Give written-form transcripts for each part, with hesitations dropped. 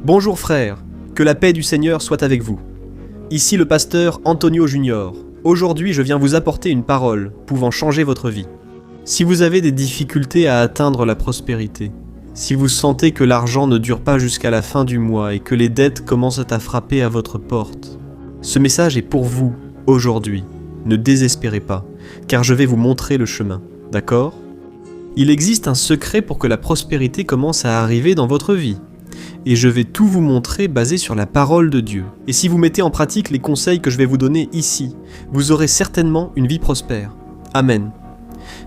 Bonjour frères, que la paix du Seigneur soit avec vous. Ici le pasteur Antonio Junior. Aujourd'hui je viens vous apporter une parole pouvant changer votre vie. Si vous avez des difficultés à atteindre la prospérité, si vous sentez que l'argent ne dure pas jusqu'à la fin du mois et que les dettes commencent à frapper à votre porte, ce message est pour vous aujourd'hui. Ne désespérez pas, car je vais vous montrer le chemin, d'accord ? Il existe un secret pour que la prospérité commence à arriver dans votre vie. Et je vais tout vous montrer basé sur la parole de Dieu. Et si vous mettez en pratique les conseils que je vais vous donner ici, vous aurez certainement une vie prospère. Amen.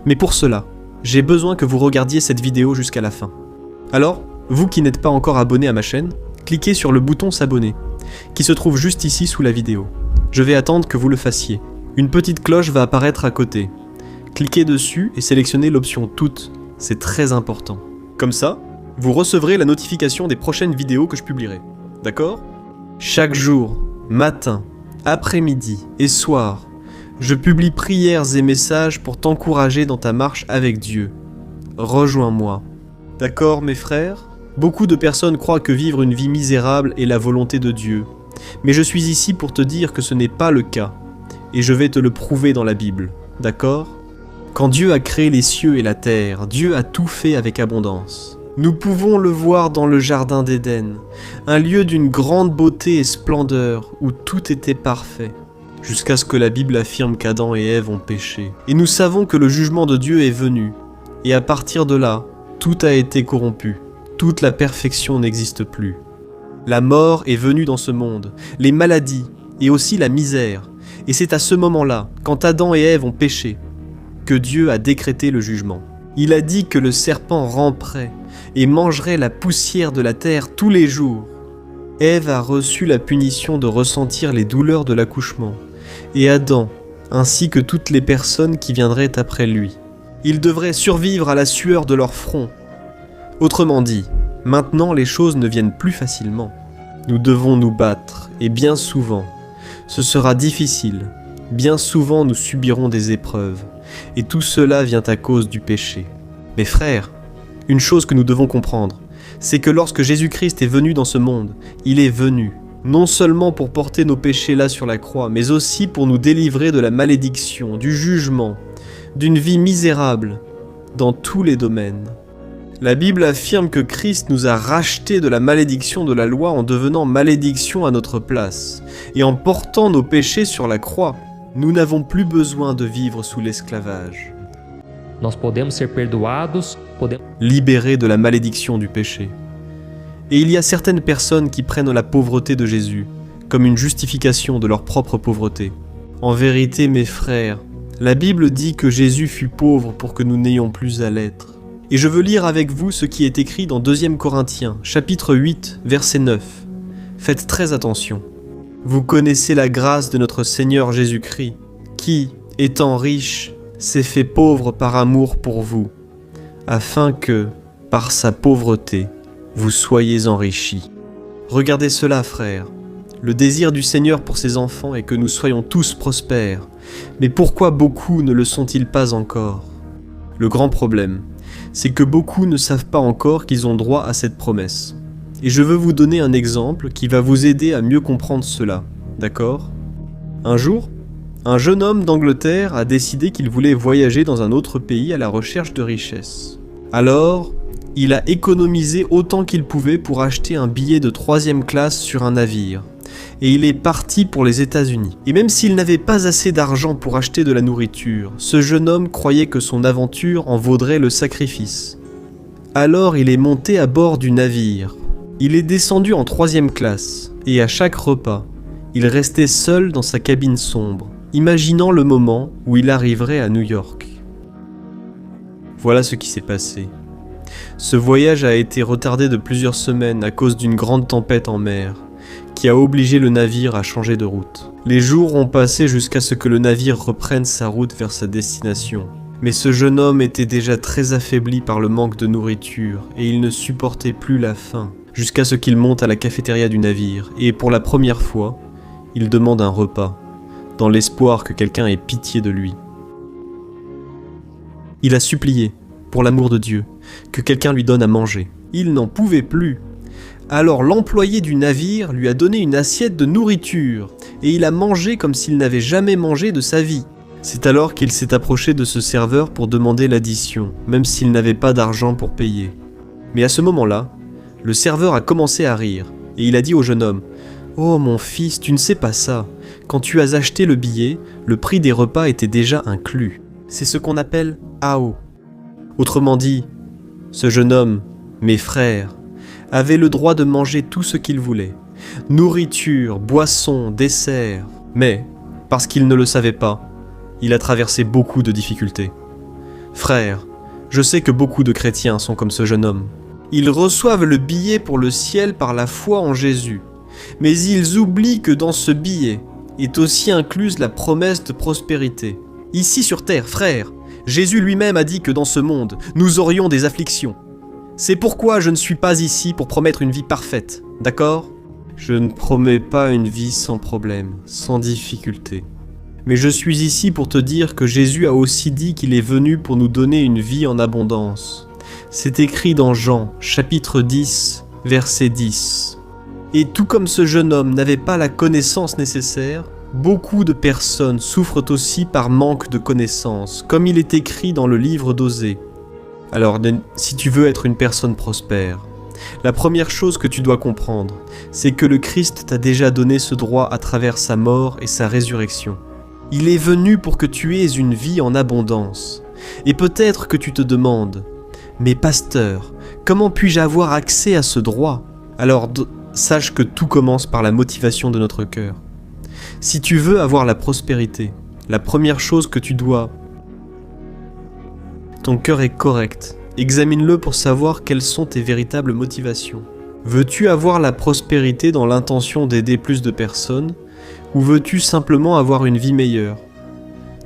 Mais pour cela, j'ai besoin que vous regardiez cette vidéo jusqu'à la fin. Alors, vous qui n'êtes pas encore abonné à ma chaîne, cliquez sur le bouton s'abonner, qui se trouve juste ici sous la vidéo. Je vais attendre que vous le fassiez. Une petite cloche va apparaître à côté. Cliquez dessus et sélectionnez l'option toutes. C'est très important. Comme ça, vous recevrez la notification des prochaines vidéos que je publierai. D'accord ? Chaque jour, matin, après-midi et soir, je publie prières et messages pour t'encourager dans ta marche avec Dieu. Rejoins-moi. D'accord, mes frères ? Beaucoup de personnes croient que vivre une vie misérable est la volonté de Dieu. Mais je suis ici pour te dire que ce n'est pas le cas. Et je vais te le prouver dans la Bible. D'accord ? Quand Dieu a créé les cieux et la terre, Dieu a tout fait avec abondance. Nous pouvons le voir dans le jardin d'Éden, un lieu d'une grande beauté et splendeur où tout était parfait, jusqu'à ce que la Bible affirme qu'Adam et Ève ont péché. Et nous savons que le jugement de Dieu est venu, et à partir de là, tout a été corrompu, toute la perfection n'existe plus. La mort est venue dans ce monde, les maladies et aussi la misère, et c'est à ce moment-là, quand Adam et Ève ont péché, que Dieu a décrété le jugement. Il a dit que le serpent ramperait et mangerait la poussière de la terre tous les jours. Ève a reçu la punition de ressentir les douleurs de l'accouchement, et Adam, ainsi que toutes les personnes qui viendraient après lui. Ils devraient survivre à la sueur de leur front. Autrement dit, maintenant les choses ne viennent plus facilement. Nous devons nous battre, et bien souvent, ce sera difficile. Bien souvent nous subirons des épreuves, et tout cela vient à cause du péché. Mes frères, une chose que nous devons comprendre, c'est que lorsque Jésus-Christ est venu dans ce monde, il est venu, non seulement pour porter nos péchés là sur la croix, mais aussi pour nous délivrer de la malédiction, du jugement, d'une vie misérable, dans tous les domaines. La Bible affirme que Christ nous a rachetés de la malédiction de la loi en devenant malédiction à notre place, et en portant nos péchés sur la croix. Nous n'avons plus besoin de vivre sous l'esclavage. Nós podemos ser perdoados, Libérés de la malédiction du péché. Et il y a certaines personnes qui prennent la pauvreté de Jésus comme une justification de leur propre pauvreté. En vérité, mes frères, la Bible dit que Jésus fut pauvre pour que nous n'ayons plus à l'être. Et je veux lire avec vous ce qui est écrit dans 2 Corinthiens, chapitre 8, verset 9. Faites très attention. Vous connaissez la grâce de notre Seigneur Jésus-Christ, qui, étant riche, s'est fait pauvre par amour pour vous, afin que, par sa pauvreté, vous soyez enrichis. Regardez cela, frères. Le désir du Seigneur pour ses enfants est que nous soyons tous prospères. Mais pourquoi beaucoup ne le sont-ils pas encore ? Le grand problème, c'est que beaucoup ne savent pas encore qu'ils ont droit à cette promesse. Et je veux vous donner un exemple qui va vous aider à mieux comprendre cela, d'accord ? Un jour, un jeune homme d'Angleterre a décidé qu'il voulait voyager dans un autre pays à la recherche de richesses. Alors, il a économisé autant qu'il pouvait pour acheter un billet de 3e classe sur un navire. Et il est parti pour les États-Unis. Et même s'il n'avait pas assez d'argent pour acheter de la nourriture, ce jeune homme croyait que son aventure en vaudrait le sacrifice. Alors il est monté à bord du navire. Il est descendu en 3e classe, et à chaque repas, il restait seul dans sa cabine sombre, imaginant le moment où il arriverait à New York. Voilà ce qui s'est passé. Ce voyage a été retardé de plusieurs semaines à cause d'une grande tempête en mer, qui a obligé le navire à changer de route. Les jours ont passé jusqu'à ce que le navire reprenne sa route vers sa destination. Mais ce jeune homme était déjà très affaibli par le manque de nourriture, et il ne supportait plus la faim. Jusqu'à ce qu'il monte à la cafétéria du navire, et pour la première fois, il demande un repas, dans l'espoir que quelqu'un ait pitié de lui. Il a supplié, pour l'amour de Dieu, que quelqu'un lui donne à manger. Il n'en pouvait plus. Alors l'employé du navire lui a donné une assiette de nourriture, et il a mangé comme s'il n'avait jamais mangé de sa vie. C'est alors qu'il s'est approché de ce serveur pour demander l'addition, même s'il n'avait pas d'argent pour payer. Mais à ce moment-là, le serveur a commencé à rire, et il a dit au jeune homme « Oh mon fils, tu ne sais pas ça. Quand tu as acheté le billet, le prix des repas était déjà inclus. C'est ce qu'on appelle « AO ». Autrement dit, ce jeune homme, mes frères, avait le droit de manger tout ce qu'il voulait. Nourriture, boissons, desserts. Mais, parce qu'il ne le savait pas, il a traversé beaucoup de difficultés. Frères, je sais que beaucoup de chrétiens sont comme ce jeune homme. Ils reçoivent le billet pour le ciel par la foi en Jésus. Mais ils oublient que dans ce billet est aussi incluse la promesse de prospérité. Ici sur terre, frères, Jésus lui-même a dit que dans ce monde, nous aurions des afflictions. C'est pourquoi je ne suis pas ici pour promettre une vie parfaite, d'accord ? Je ne promets pas une vie sans problème, sans difficulté. Mais je suis ici pour te dire que Jésus a aussi dit qu'il est venu pour nous donner une vie en abondance. C'est écrit dans Jean, chapitre 10, verset 10. Et tout comme ce jeune homme n'avait pas la connaissance nécessaire, beaucoup de personnes souffrent aussi par manque de connaissance, comme il est écrit dans le livre d'Osée. Alors, si tu veux être une personne prospère, la première chose que tu dois comprendre, c'est que le Christ t'a déjà donné ce droit à travers sa mort et sa résurrection. Il est venu pour que tu aies une vie en abondance. Et peut-être que tu te demandes, mais pasteur, comment puis-je avoir accès à ce droit ? Alors, sache que tout commence par la motivation de notre cœur. Si tu veux avoir la prospérité, la première chose que tu dois... Ton cœur est correct. Examine-le pour savoir quelles sont tes véritables motivations. Veux-tu avoir la prospérité dans l'intention d'aider plus de personnes, ou veux-tu simplement avoir une vie meilleure ?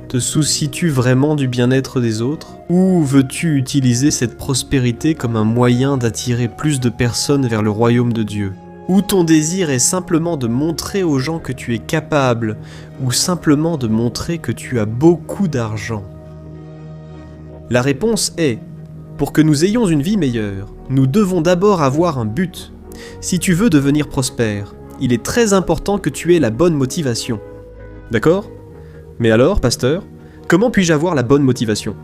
Te soucies-tu vraiment du bien-être des autres, ou veux-tu utiliser cette prospérité comme un moyen d'attirer plus de personnes vers le royaume de Dieu ? Ou ton désir est simplement de montrer aux gens que tu es capable, ou simplement de montrer que tu as beaucoup d'argent ? La réponse est, pour que nous ayons une vie meilleure, nous devons d'abord avoir un but. Si tu veux devenir prospère, il est très important que tu aies la bonne motivation. D'accord ? Mais alors, pasteur, comment puis-je avoir la bonne motivation ?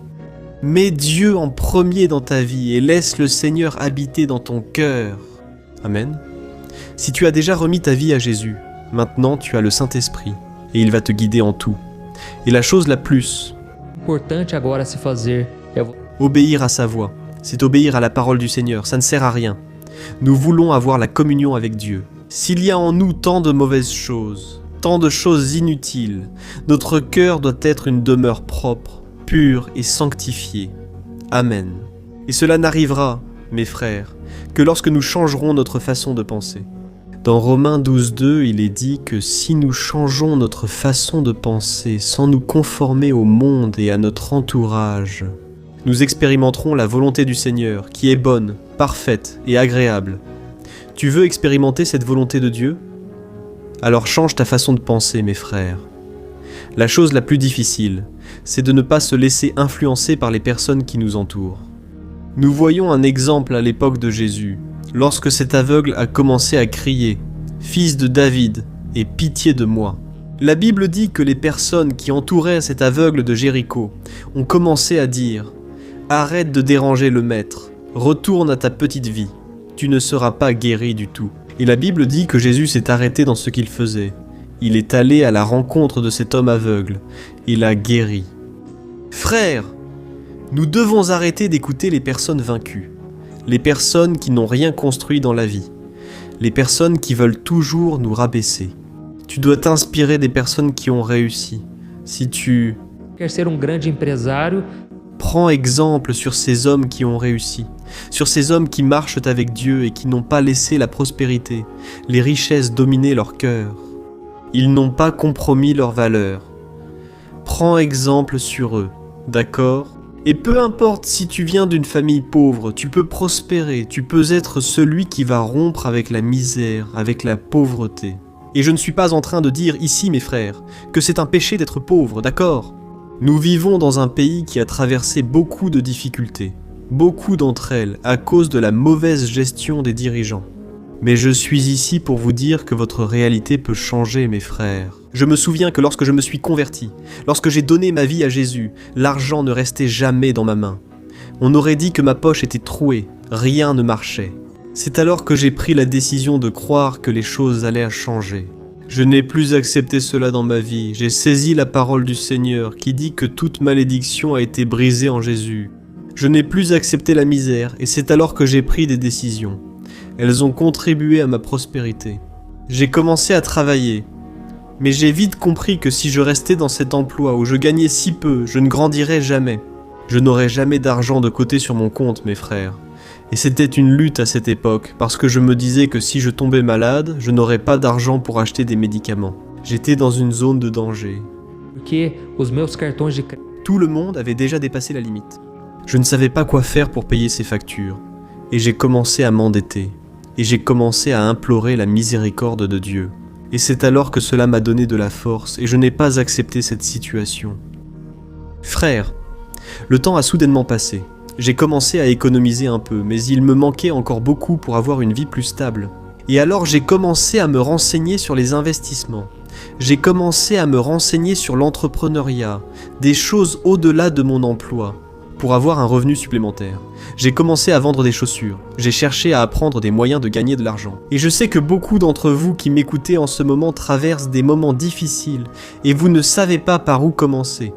Mets Dieu en premier dans ta vie et laisse le Seigneur habiter dans ton cœur. Amen. Si tu as déjà remis ta vie à Jésus, maintenant tu as le Saint-Esprit et il va te guider en tout. Et la chose la plus Importante agora a se fazer é obéir à sa voix, c'est obéir à la parole du Seigneur, ça ne sert à rien. Nous voulons avoir la communion avec Dieu. S'il y a en nous tant de mauvaises choses, tant de choses inutiles, notre cœur doit être une demeure propre, pure et sanctifiée. Amen. Et cela n'arrivera, mes frères, que lorsque nous changerons notre façon de penser. Dans Romains 12,2, il est dit que si nous changeons notre façon de penser sans nous conformer au monde et à notre entourage, nous expérimenterons la volonté du Seigneur, qui est bonne, parfaite et agréable. Tu veux expérimenter cette volonté de Dieu ? Alors change ta façon de penser, mes frères. La chose la plus difficile, c'est de ne pas se laisser influencer par les personnes qui nous entourent. Nous voyons un exemple à l'époque de Jésus, lorsque cet aveugle a commencé à crier « Fils de David, aie pitié de moi ». La Bible dit que les personnes qui entouraient cet aveugle de Jéricho ont commencé à dire « Arrête de déranger le maître, retourne à ta petite vie, tu ne seras pas guéri du tout ». Et la Bible dit que Jésus s'est arrêté dans ce qu'il faisait. Il est allé à la rencontre de cet homme aveugle et l'a guéri. Frères, nous devons arrêter d'écouter les personnes vaincues. Les personnes qui n'ont rien construit dans la vie, les personnes qui veulent toujours nous rabaisser. Tu dois t'inspirer des personnes qui ont réussi. Si tu quer ser grande empresário, prends exemple sur ces hommes qui ont réussi, sur ces hommes qui marchent avec Dieu et qui n'ont pas laissé la prospérité, les richesses dominer leur cœur. Ils n'ont pas compromis leurs valeurs. Prends exemple sur eux, d'accord ? Et peu importe si tu viens d'une famille pauvre, tu peux prospérer, tu peux être celui qui va rompre avec la misère, avec la pauvreté. Et je ne suis pas en train de dire ici, mes frères, que c'est un péché d'être pauvre, d'accord ? Nous vivons dans un pays qui a traversé beaucoup de difficultés, beaucoup d'entre elles à cause de la mauvaise gestion des dirigeants. Mais je suis ici pour vous dire que votre réalité peut changer, mes frères. Je me souviens que lorsque je me suis converti, lorsque j'ai donné ma vie à Jésus, l'argent ne restait jamais dans ma main. On aurait dit que ma poche était trouée, rien ne marchait. C'est alors que j'ai pris la décision de croire que les choses allaient changer. Je n'ai plus accepté cela dans ma vie, j'ai saisi la parole du Seigneur qui dit que toute malédiction a été brisée en Jésus. Je n'ai plus accepté la misère et c'est alors que j'ai pris des décisions. Elles ont contribué à ma prospérité. J'ai commencé à travailler, mais j'ai vite compris que si je restais dans cet emploi où je gagnais si peu, je ne grandirais jamais. Je n'aurais jamais d'argent de côté sur mon compte, mes frères. Et c'était une lutte à cette époque, parce que je me disais que si je tombais malade, je n'aurais pas d'argent pour acheter des médicaments. J'étais dans une zone de danger. Porque os meus cartões de Tout le monde avait déjà dépassé la limite. Je ne savais pas quoi faire pour payer ces factures, et j'ai commencé à m'endetter, et j'ai commencé à implorer la miséricorde de Dieu. Et c'est alors que cela m'a donné de la force, et je n'ai pas accepté cette situation. Frère, le temps a soudainement passé. J'ai commencé à économiser un peu, mais il me manquait encore beaucoup pour avoir une vie plus stable. Et alors j'ai commencé à me renseigner sur les investissements. J'ai commencé à me renseigner sur l'entrepreneuriat, des choses au-delà de mon emploi, pour avoir un revenu supplémentaire. J'ai commencé à vendre des chaussures, j'ai cherché à apprendre des moyens de gagner de l'argent. Et je sais que beaucoup d'entre vous qui m'écoutez en ce moment traversent des moments difficiles, et vous ne savez pas par où commencer.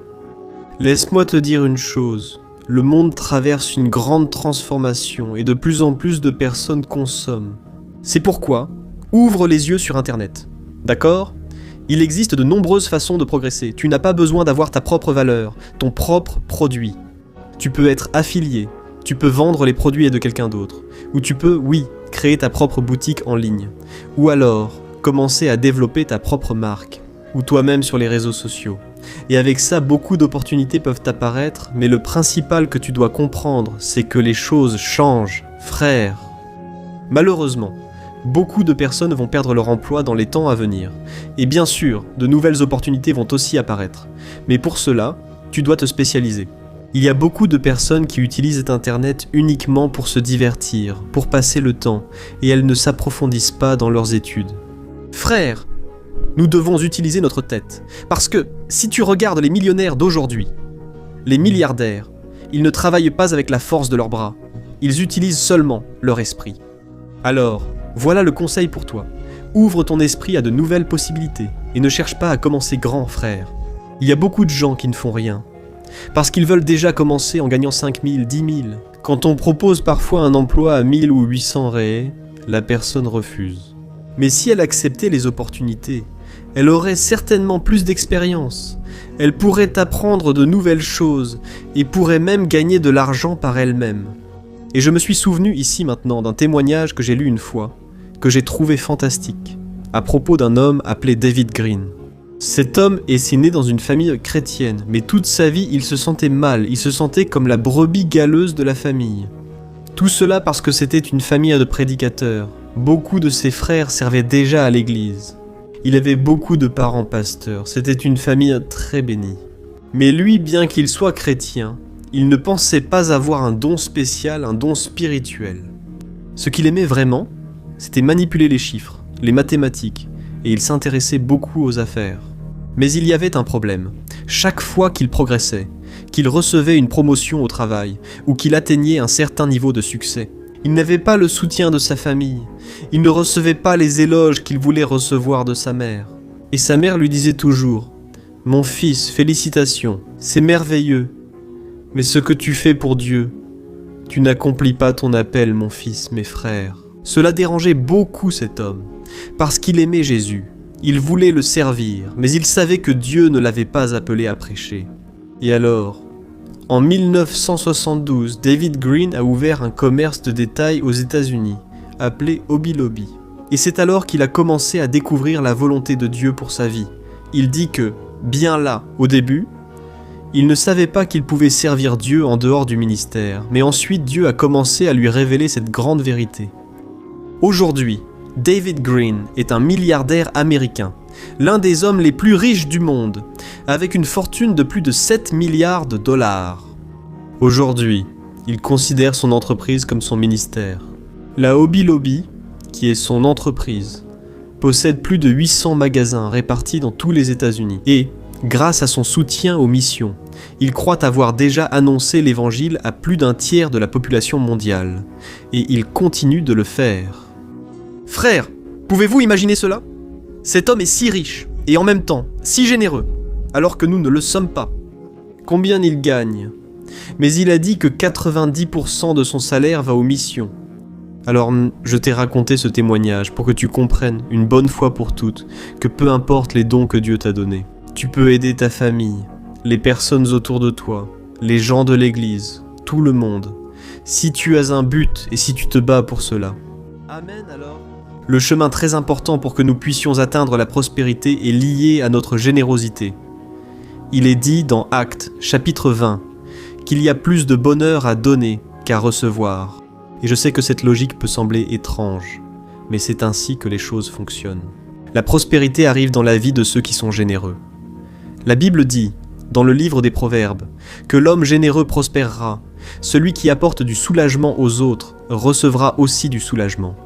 Laisse-moi te dire une chose, le monde traverse une grande transformation et de plus en plus de personnes consomment. C'est pourquoi, ouvre les yeux sur Internet. D'accord ? Il existe de nombreuses façons de progresser. Tu n'as pas besoin d'avoir ta propre valeur, ton propre produit. Tu peux être affilié, tu peux vendre les produits de quelqu'un d'autre. Ou tu peux, oui, créer ta propre boutique en ligne. Ou alors, commencer à développer ta propre marque. Ou toi-même sur les réseaux sociaux. Et avec ça, beaucoup d'opportunités peuvent apparaître, mais le principal que tu dois comprendre, c'est que les choses changent, frère. Malheureusement, beaucoup de personnes vont perdre leur emploi dans les temps à venir. Et bien sûr, de nouvelles opportunités vont aussi apparaître. Mais pour cela, tu dois te spécialiser. Il y a beaucoup de personnes qui utilisent Internet uniquement pour se divertir, pour passer le temps, et elles ne s'approfondissent pas dans leurs études. Frère, nous devons utiliser notre tête. Parce que, si tu regardes les millionnaires d'aujourd'hui, les milliardaires, ils ne travaillent pas avec la force de leurs bras. Ils utilisent seulement leur esprit. Alors, voilà le conseil pour toi. Ouvre ton esprit à de nouvelles possibilités et ne cherche pas à commencer grand, frère. Il y a beaucoup de gens qui ne font rien. Parce qu'ils veulent déjà commencer en gagnant 5 000, 10 000. Quand on propose parfois un emploi à 1000 ou 800 réés, la personne refuse. Mais si elle acceptait les opportunités, elle aurait certainement plus d'expérience. Elle pourrait apprendre de nouvelles choses et pourrait même gagner de l'argent par elle-même. Et je me suis souvenu ici maintenant d'un témoignage que j'ai lu une fois, que j'ai trouvé fantastique, à propos d'un homme appelé David Green. Cet homme est né dans une famille chrétienne, mais toute sa vie il se sentait mal, il se sentait comme la brebis galeuse de la famille. Tout cela parce que c'était une famille de prédicateurs. Beaucoup de ses frères servaient déjà à l'église. Il avait beaucoup de parents pasteurs, c'était une famille très bénie. Mais lui, bien qu'il soit chrétien, il ne pensait pas avoir un don spécial, un don spirituel. Ce qu'il aimait vraiment, c'était manipuler les chiffres, les mathématiques, et il s'intéressait beaucoup aux affaires. Mais il y avait un problème. Chaque fois qu'il progressait, qu'il recevait une promotion au travail, ou qu'il atteignait un certain niveau de succès, il n'avait pas le soutien de sa famille. Il ne recevait pas les éloges qu'il voulait recevoir de sa mère. Et sa mère lui disait toujours « Mon fils, félicitations, c'est merveilleux. Mais ce que tu fais pour Dieu, tu n'accomplis pas ton appel, mon fils, mes frères. » Cela dérangeait beaucoup cet homme, parce qu'il aimait Jésus. Il voulait le servir, mais il savait que Dieu ne l'avait pas appelé à prêcher. Et alors, en 1972, David Green a ouvert un commerce de détail aux États-Unis, appelé Hobby Lobby. Et c'est alors qu'il a commencé à découvrir la volonté de Dieu pour sa vie. Il dit que, bien là, au début, il ne savait pas qu'il pouvait servir Dieu en dehors du ministère, mais ensuite Dieu a commencé à lui révéler cette grande vérité. Aujourd'hui, David Green est un milliardaire américain, l'un des hommes les plus riches du monde, avec une fortune de plus de 7 milliards de dollars. Aujourd'hui, il considère son entreprise comme son ministère. La Hobby Lobby qui est son entreprise, possède plus de 800 magasins répartis dans tous les États-Unis. Et, grâce à son soutien aux missions, il croit avoir déjà annoncé l'évangile à plus d'un tiers de la population mondiale. Et il continue de le faire. Frères, pouvez-vous imaginer cela ? Cet homme est si riche, et en même temps, si généreux, alors que nous ne le sommes pas. Combien il gagne ? Mais il a dit que 90% de son salaire va aux missions. Alors, je t'ai raconté ce témoignage pour que tu comprennes, une bonne fois pour toutes, que peu importe les dons que Dieu t'a donnés, tu peux aider ta famille, les personnes autour de toi, les gens de l'église, tout le monde, si tu as un but et si tu te bats pour cela. Amen alors. Le chemin très important pour que nous puissions atteindre la prospérité est lié à notre générosité. Il est dit dans Actes, chapitre 20, qu'il y a plus de bonheur à donner qu'à recevoir. Et je sais que cette logique peut sembler étrange, mais c'est ainsi que les choses fonctionnent. La prospérité arrive dans la vie de ceux qui sont généreux. La Bible dit, dans le livre des Proverbes, que l'homme généreux prospérera. Celui qui apporte du soulagement aux autres recevra aussi du soulagement.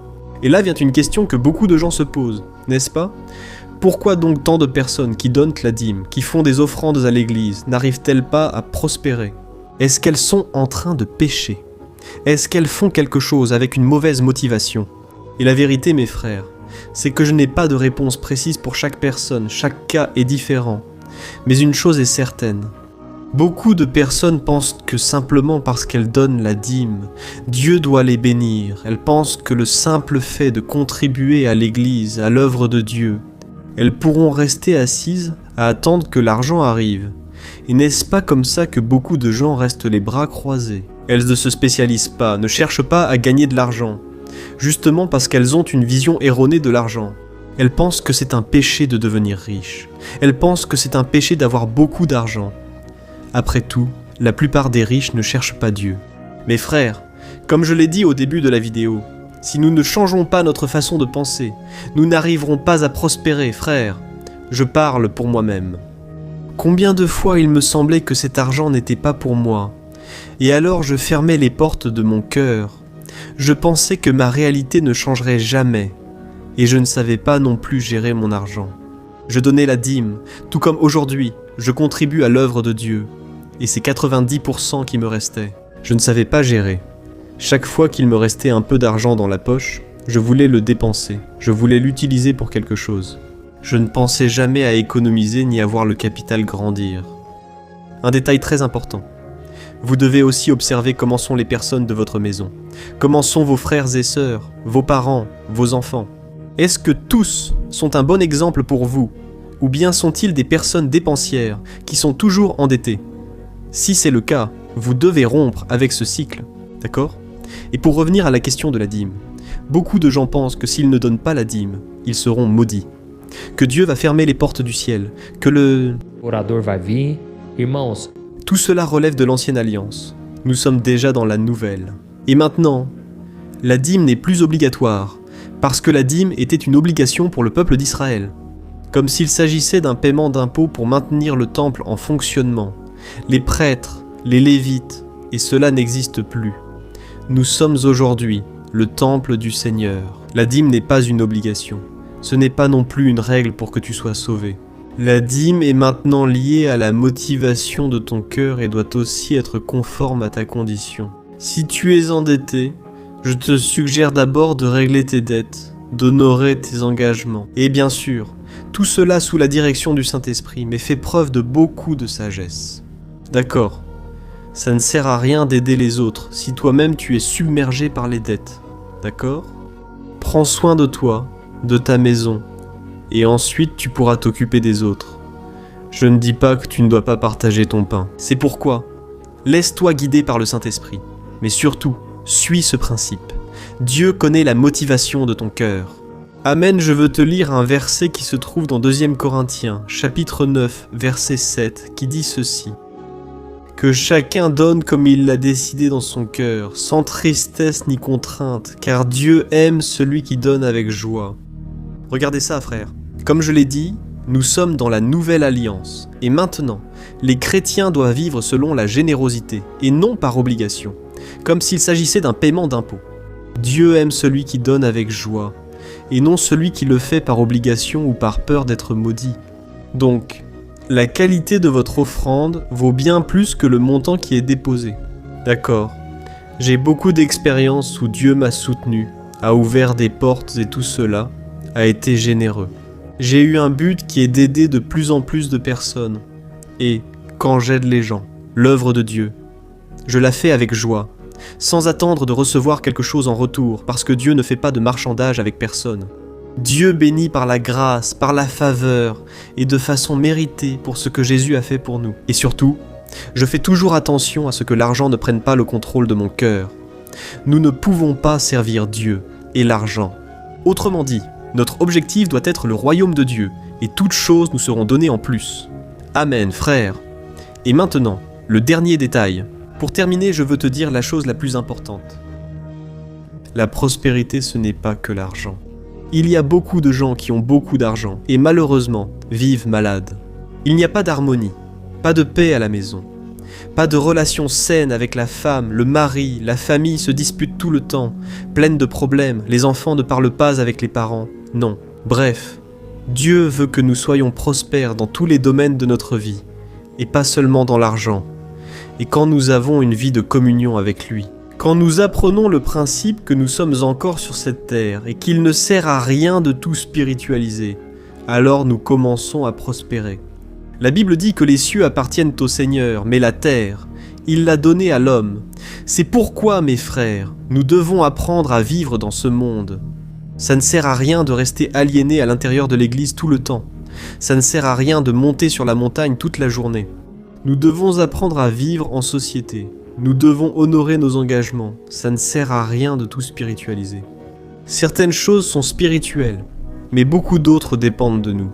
Et là vient une question que beaucoup de gens se posent, n'est-ce pas ? Pourquoi donc tant de personnes qui donnent la dîme, qui font des offrandes à l'église, n'arrivent-elles pas à prospérer ? Est-ce qu'elles sont en train de pécher ? Est-ce qu'elles font quelque chose avec une mauvaise motivation ? Et la vérité, mes frères, c'est que je n'ai pas de réponse précise pour chaque personne, chaque cas est différent. Mais une chose est certaine, beaucoup de personnes pensent que simplement parce qu'elles donnent la dîme, Dieu doit les bénir. Elles pensent que le simple fait de contribuer à l'église, à l'œuvre de Dieu, elles pourront rester assises à attendre que l'argent arrive. Et n'est-ce pas comme ça que beaucoup de gens restent les bras croisés ? Elles ne se spécialisent pas, ne cherchent pas à gagner de l'argent, justement parce qu'elles ont une vision erronée de l'argent. Elles pensent que c'est un péché de devenir riche. Elles pensent que c'est un péché d'avoir beaucoup d'argent. Après tout, la plupart des riches ne cherchent pas Dieu. Mes frères, comme je l'ai dit au début de la vidéo, si nous ne changeons pas notre façon de penser, nous n'arriverons pas à prospérer, frères. Je parle pour moi-même. Combien de fois il me semblait que cet argent n'était pas pour moi, et alors je fermais les portes de mon cœur. Je pensais que ma réalité ne changerait jamais, et je ne savais pas non plus gérer mon argent. Je donnais la dîme, tout comme aujourd'hui, je contribue à l'œuvre de Dieu, et c'est 90% qui me restait. Je ne savais pas gérer. Chaque fois qu'il me restait un peu d'argent dans la poche, je voulais le dépenser, je voulais l'utiliser pour quelque chose. Je ne pensais jamais à économiser ni à voir le capital grandir. Un détail très important. Vous devez aussi observer comment sont les personnes de votre maison. Comment sont vos frères et sœurs, vos parents, vos enfants. Est-ce que tous sont un bon exemple pour vous ? Ou bien sont-ils des personnes dépensières qui sont toujours endettées ? Si c'est le cas, vous devez rompre avec ce cycle, d'accord ? Et pour revenir à la question de la dîme, beaucoup de gens pensent que s'ils ne donnent pas la dîme, ils seront maudits. Que Dieu va fermer les portes du ciel, que le orador vai vir. Irmãos, tout cela relève de l'ancienne alliance. Nous sommes déjà dans la nouvelle. Et maintenant, la dîme n'est plus obligatoire, parce que la dîme était une obligation pour le peuple d'Israël. Comme s'il s'agissait d'un paiement d'impôts pour maintenir le temple en fonctionnement. Les prêtres, les lévites, et cela n'existe plus. Nous sommes aujourd'hui le temple du Seigneur. La dîme n'est pas une obligation. Ce n'est pas non plus une règle pour que tu sois sauvé. La dîme est maintenant liée à la motivation de ton cœur et doit aussi être conforme à ta condition. Si tu es endetté, je te suggère d'abord de régler tes dettes, d'honorer tes engagements. Et bien sûr, tout cela sous la direction du Saint-Esprit, mais fais preuve de beaucoup de sagesse. D'accord, ça ne sert à rien d'aider les autres si toi-même tu es submergé par les dettes. D'accord ? Prends soin de toi, de ta maison, et ensuite tu pourras t'occuper des autres. Je ne dis pas que tu ne dois pas partager ton pain. C'est pourquoi, laisse-toi guider par le Saint-Esprit, mais surtout, suis ce principe. Dieu connaît la motivation de ton cœur. Amen, je veux te lire un verset qui se trouve dans 2 Corinthiens, chapitre 9, verset 7, qui dit ceci. Que chacun donne comme il l'a décidé dans son cœur, sans tristesse ni contrainte, car Dieu aime celui qui donne avec joie. Regardez ça, frère. Comme je l'ai dit, nous sommes dans la nouvelle alliance. Et maintenant, les chrétiens doivent vivre selon la générosité, et non par obligation, comme s'il s'agissait d'un paiement d'impôts. Dieu aime celui qui donne avec joie, et non celui qui le fait par obligation ou par peur d'être maudit. Donc, la qualité de votre offrande vaut bien plus que le montant qui est déposé. D'accord. J'ai beaucoup d'expériences où Dieu m'a soutenu, a ouvert des portes et tout cela, a été généreux. J'ai eu un but qui est d'aider de plus en plus de personnes. Et, quand j'aide les gens, l'œuvre de Dieu, je la fais avec joie, sans attendre de recevoir quelque chose en retour, parce que Dieu ne fait pas de marchandage avec personne. Dieu bénit par la grâce, par la faveur, et de façon méritée pour ce que Jésus a fait pour nous. Et surtout, je fais toujours attention à ce que l'argent ne prenne pas le contrôle de mon cœur. Nous ne pouvons pas servir Dieu et l'argent. Autrement dit, notre objectif doit être le royaume de Dieu, et toutes choses nous seront données en plus. Amen, frère. Et maintenant, le dernier détail. Pour terminer, je veux te dire la chose la plus importante. La prospérité, ce n'est pas que l'argent. Il y a beaucoup de gens qui ont beaucoup d'argent, et malheureusement, vivent malades. Il n'y a pas d'harmonie, pas de paix à la maison, pas de relations saines avec la femme, le mari, la famille se dispute tout le temps, pleine de problèmes, les enfants ne parlent pas avec les parents, non. Bref, Dieu veut que nous soyons prospères dans tous les domaines de notre vie, et pas seulement dans l'argent, et quand nous avons une vie de communion avec lui. Quand nous apprenons le principe que nous sommes encore sur cette terre et qu'il ne sert à rien de tout spiritualiser, alors nous commençons à prospérer. La Bible dit que les cieux appartiennent au Seigneur, mais la terre, il l'a donnée à l'homme. C'est pourquoi, mes frères, nous devons apprendre à vivre dans ce monde. Ça ne sert à rien de rester aliéné à l'intérieur de l'église tout le temps. Ça ne sert à rien de monter sur la montagne toute la journée. Nous devons apprendre à vivre en société. Nous devons honorer nos engagements. Ça ne sert à rien de tout spiritualiser. Certaines choses sont spirituelles, mais beaucoup d'autres dépendent de nous.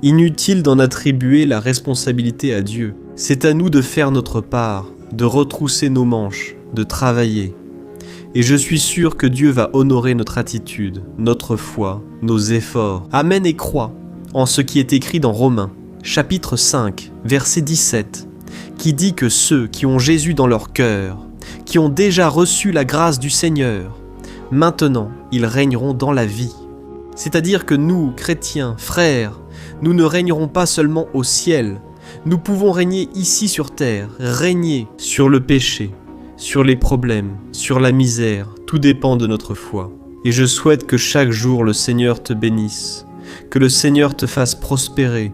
Inutile d'en attribuer la responsabilité à Dieu. C'est à nous de faire notre part, de retrousser nos manches, de travailler. Et je suis sûr que Dieu va honorer notre attitude, notre foi, nos efforts. Amen et crois en ce qui est écrit dans Romains, chapitre 5, verset 17, qui dit que ceux qui ont Jésus dans leur cœur, qui ont déjà reçu la grâce du Seigneur, maintenant ils régneront dans la vie. C'est-à-dire que nous, chrétiens, frères, nous ne régnerons pas seulement au ciel, nous pouvons régner ici sur terre, régner sur le péché, sur les problèmes, sur la misère, tout dépend de notre foi. Et je souhaite que chaque jour le Seigneur te bénisse, que le Seigneur te fasse prospérer,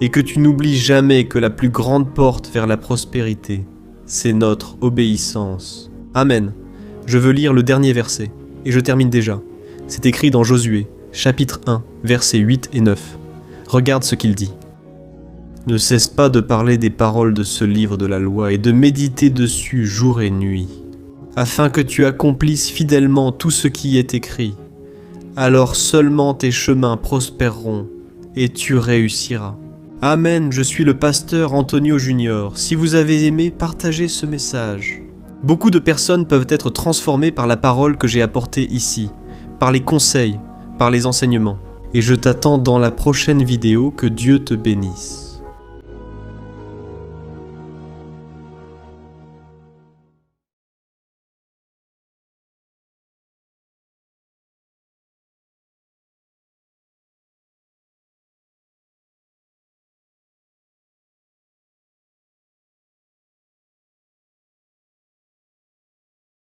et que tu n'oublies jamais que la plus grande porte vers la prospérité, c'est notre obéissance. Amen. Je veux lire le dernier verset, et je termine déjà. C'est écrit dans Josué, chapitre 1, versets 8 et 9. Regarde ce qu'il dit. Ne cesse pas de parler des paroles de ce livre de la loi et de méditer dessus jour et nuit, afin que tu accomplisses fidèlement tout ce qui est écrit. Alors seulement tes chemins prospéreront et tu réussiras. Amen, je suis le pasteur Antonio Junior. Si vous avez aimé, partagez ce message. Beaucoup de personnes peuvent être transformées par la parole que j'ai apportée ici, par les conseils, par les enseignements. Et je t'attends dans la prochaine vidéo. Que Dieu te bénisse.